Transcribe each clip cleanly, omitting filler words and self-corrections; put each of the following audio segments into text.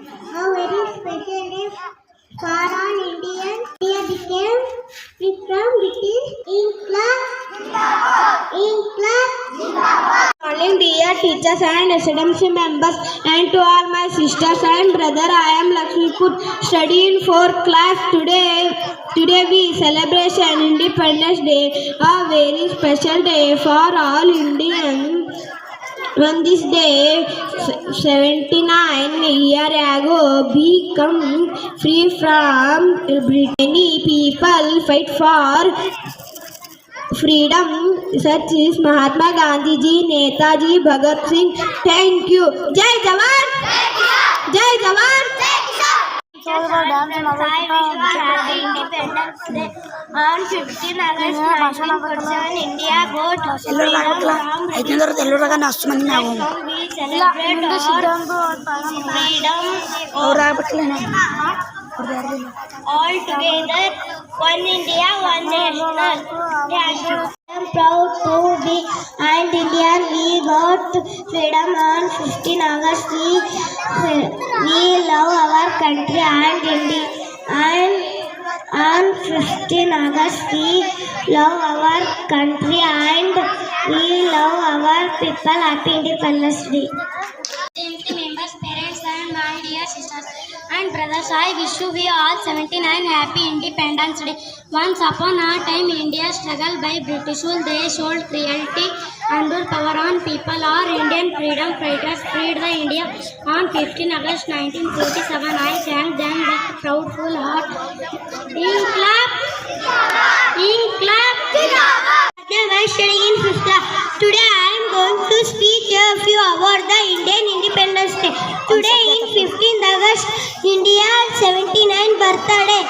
A very special day for all Indians. India became free from British. Morning, dear teachers and SMC members, and to all my sisters and brother, I am Lakshmipur, studying 4th class. Today we celebrate an Independence Day, a very special day for all Indians. On this day, 79 years ago, become free from Britain. Many people fight for freedom, such as Mahatma Gandhi ji, Netaji, Bhagat Singh. Thank you. Jai Jawan! Jai Jawan! Happy Independence Day. On 15 August 1947, India got freedom from British. We celebrate our freedom all together. One India, one national. Thank you. I am proud to be an Indian. We got freedom on 15 August. We love our country and India. And on 15 August, we love our country and we love our people. Happy Independence Day. Members, parents, and my dear sisters and brothers, I wish you we all 79 happy Independence Day. Once upon a time, India struggled by British rule. They showed cruelty and rule power on people. Our Indian freedom fighters freed the India on 15 August 1947. I thank them with proudful heart. Inkilab! Inkilab! I was studying in 5th class. Today I am going to speak a few about the Indian Independence Day. Today is 15th August, India's 79th birthday,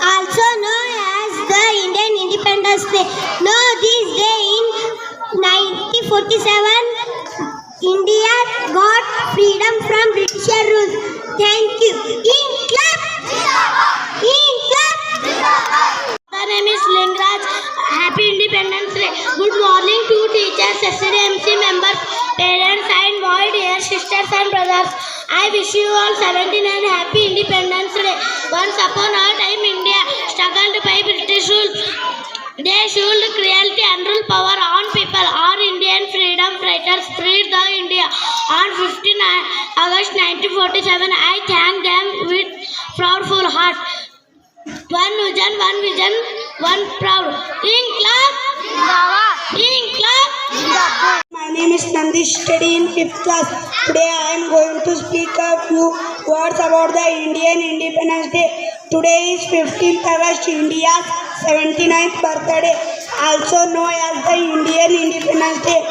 also known as the Indian Independence Day. Know this day in 1947, India got freedom from British rule. Thank you. Inkilab! Inkilab! My name is Lingraj. Happy Independence Day. Good morning to teachers, SMC members, parents, and my dear sisters and brothers. I wish you all 79 happy Independence Day. Once upon a time, India struggled by British rule. They showed cruelty and rule power on people. Our Indian freedom fighters freed the India on 15 August 1947. I thank them with proudful heart. One vision, one proud. Inkilab! Inkilab! My name is Nandish, studying in 5th class. Today I am going to speak a few words about the Indian Independence Day. Today is 15th August, India's 79th birthday, also known as the Indian Independence Day.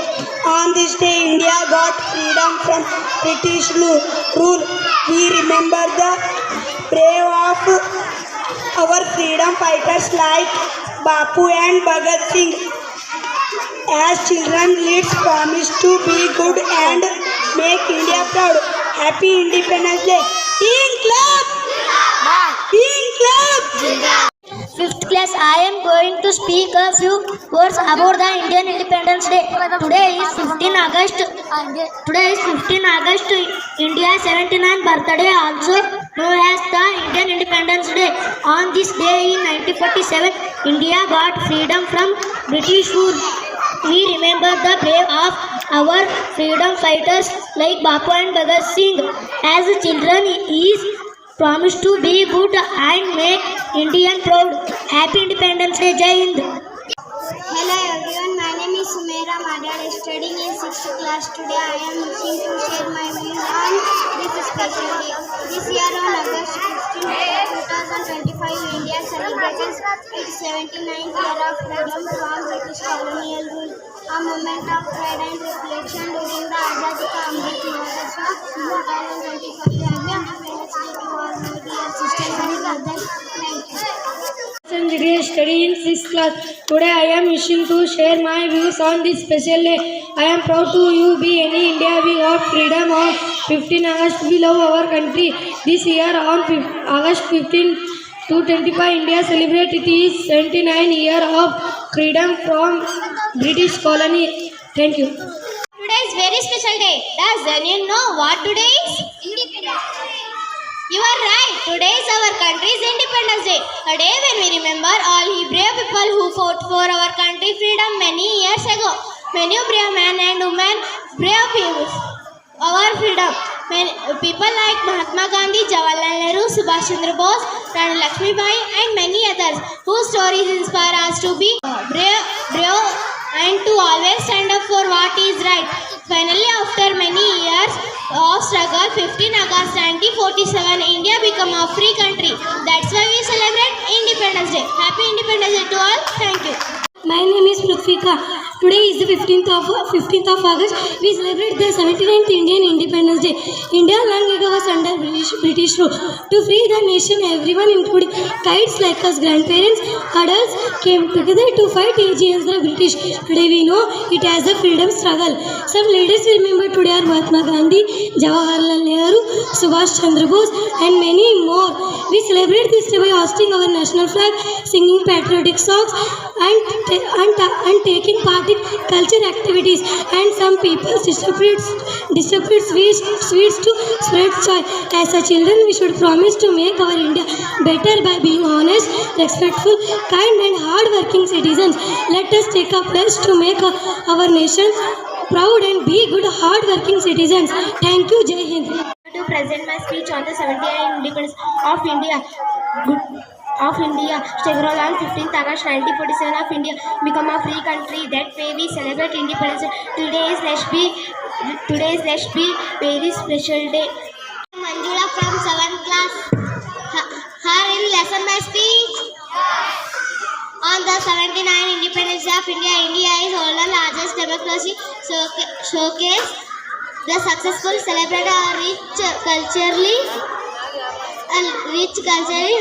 On this day, India got freedom from British rule. We remember the brave of our freedom fighters like Bapu and Bhagat Singh. As children, let's promise to be good and make India proud. Happy Independence Day. Inkilab! Inkilab! 5th class, I am going to speak a few words about the Indian Independence Day. Today is 15 August. India's 79th birthday, also known as the Indian Independence Day. On this day in 1947, India got freedom from British rule. We remember the brave of our freedom fighters like Bapu and Bhagat Singh. As children, is promised to be good and make Indian proud. Happy Independence Day. Jai Hind. Hello everyone, my name is Sumeira Madhya, studying in 6th class. Today I am wishing to share my views on this special day. This year on August 15, 2025, India celebrates its 79th year of freedom from British colonial rule. A moment of pride and reflection during the Azadi Ka Amrit Mahotsav 2025. Happy Independence Day to all my dear sisters and brothers. Thank you. Study in 6th class. Today I am wishing to share my views on this special day. I am proud to be in India. We got freedom on 15 August. We love our country. This year on August 15 to 25, India celebrates its 79 year of freedom from British colony. Thank you. Today is very special day. Does anyone know what today is? Independence Day. You are right. Today is our country's Independence Day. A day when we remember all the brave people who fought for our country freedom many years ago. Many brave men and women, brave people, our freedom. Many people like Mahatma Gandhi, Jawaharlal Nehru, Subhash Chandra Bose, Rani Lakshmibai, and many others whose stories inspire us to be brave and to always stand up for what is right. Finally, after many years of struggle, 15 August 1947, India became a free country. That's why we celebrate Independence Day. Happy Independence Day to all. Thank you. My name is Prithvika. Today is the 15th of August. We celebrate the 79th Indian Independence Day. India long ago was under British rule. To free the nation, everyone, including kids like us, grandparents, adults, came together to fight against the British. Today we know it as a freedom struggle. Some leaders we remember today are Mahatma Gandhi, Jawaharlal Nehru, Subhash Chandra Bose, and many more. We celebrate this day by hosting our national flag, singing patriotic songs, and taking part in culture activities. And some people distribute sweets to spread joy. As a children, we should promise to make our India better by being honest, respectful, kind, and hard-working citizens. Let us take a pledge to make our nation proud and be good, hard-working citizens. Thank you. Jai Hind. To present my speech on the 79th Independence of India. Staggered on 15th August 1947 of India become a free country. That way we celebrate independence. Today is let's be very special day. Manjula from 7th class. Her in lesson my speech. On the 79th Independence Day of India, India is the largest democracy showcase. The successful celebrate a rich culturally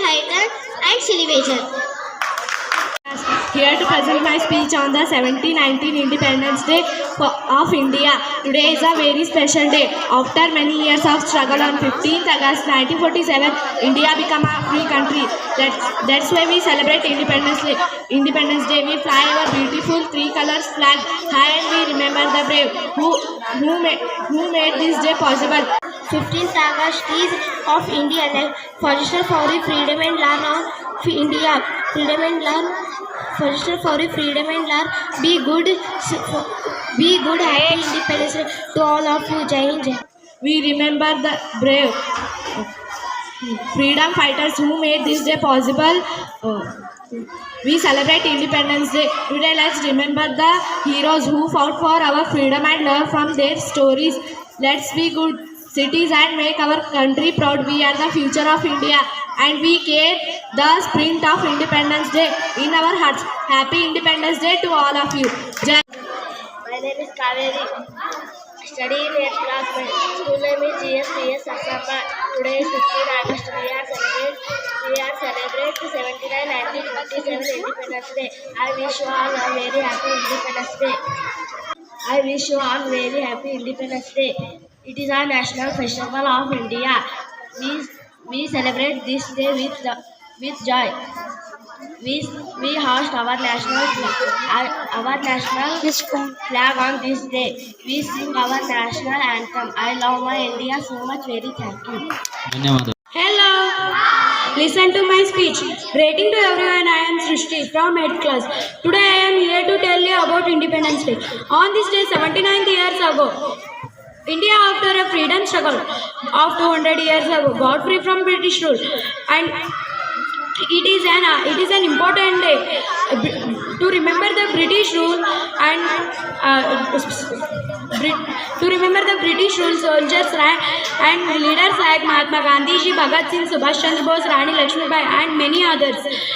heritage and celebration. Here to present my speech on the 1719 Independence Day of India. Today is a very special day. After many years of struggle, on 15th August 1947, India became a free country. That's why we celebrate Independence Day. We fly our beautiful three colors flag high and we remember the brave who made this day possible. 15th August is of India, like Foster for the freedom and learn of India. Foster for the freedom and learn. Be good. Happy Independence Day to all of you. Jai Hind. We remember the brave freedom fighters who made this day possible. We celebrate Independence Day. Today, let's remember the heroes who fought for our freedom and learn from their stories. Let's be good cities and make our country proud. We are the future of India and we care the spirit of Independence Day in our hearts. Happy Independence Day to all of you. Jai. My name is Kaveri. Study in 8th class. My school name is GSPS Saksama. Today is 15 August. We are celebrate 1947 Independence Day. I wish you all a very happy Independence Day. It is a national festival of India. We celebrate this day with joy. We host our national flag on this day. We sing our national anthem. I love my India so much. Very thank you. Hello. Listen to my speech. Greeting to everyone. I am Srishti from 8th class. Today I am here to tell you about Independence Day. On this day, 79 years ago, India, after a freedom struggle of 200 years ago, got free from British rule, and it is an important day to remember the British rule and soldiers and leaders like Mahatma Gandhi, Bhagat Singh, Subhash Chandra Bose, Rani Lakshmibai, and many others.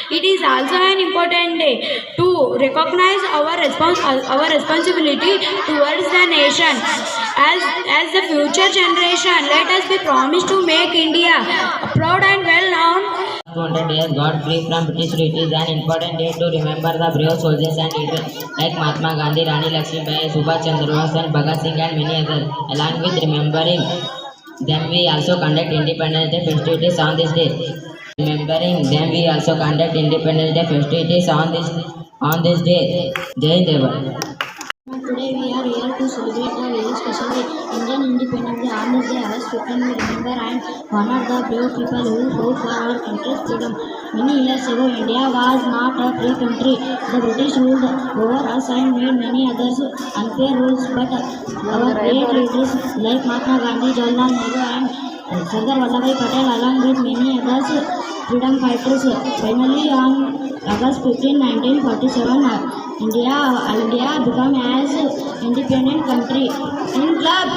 It is also an important day to recognize our responsibility towards the nation. As the future generation, let us be promised to make India proud and well known. 200 years got free from British rule. It is an important day to remember the brave soldiers and leaders like Mahatma Gandhi, Rani Lakshmibai, Subhash Chandra Bose, and Bhagat Singh, and many others. Along with remembering them, we also conduct Independence Day festivities on this day. Remembering them, we also conduct Independence Day festivities on this day. Jai Hind. Today we are here to celebrate a very special day, Indian Independence Day. On this day, August 15, we remember and honor the brave people who fought for our country's freedom. Many years ago, India was not a free country. The British ruled over us and made many others unfair rules. But our great leaders like Mahatma Gandhi, Jawaharlal Nehru, and Sardar Vallabhbhai Patel, along with many others freedom fighters, finally on August 15, 1947, India became as independent country. In club.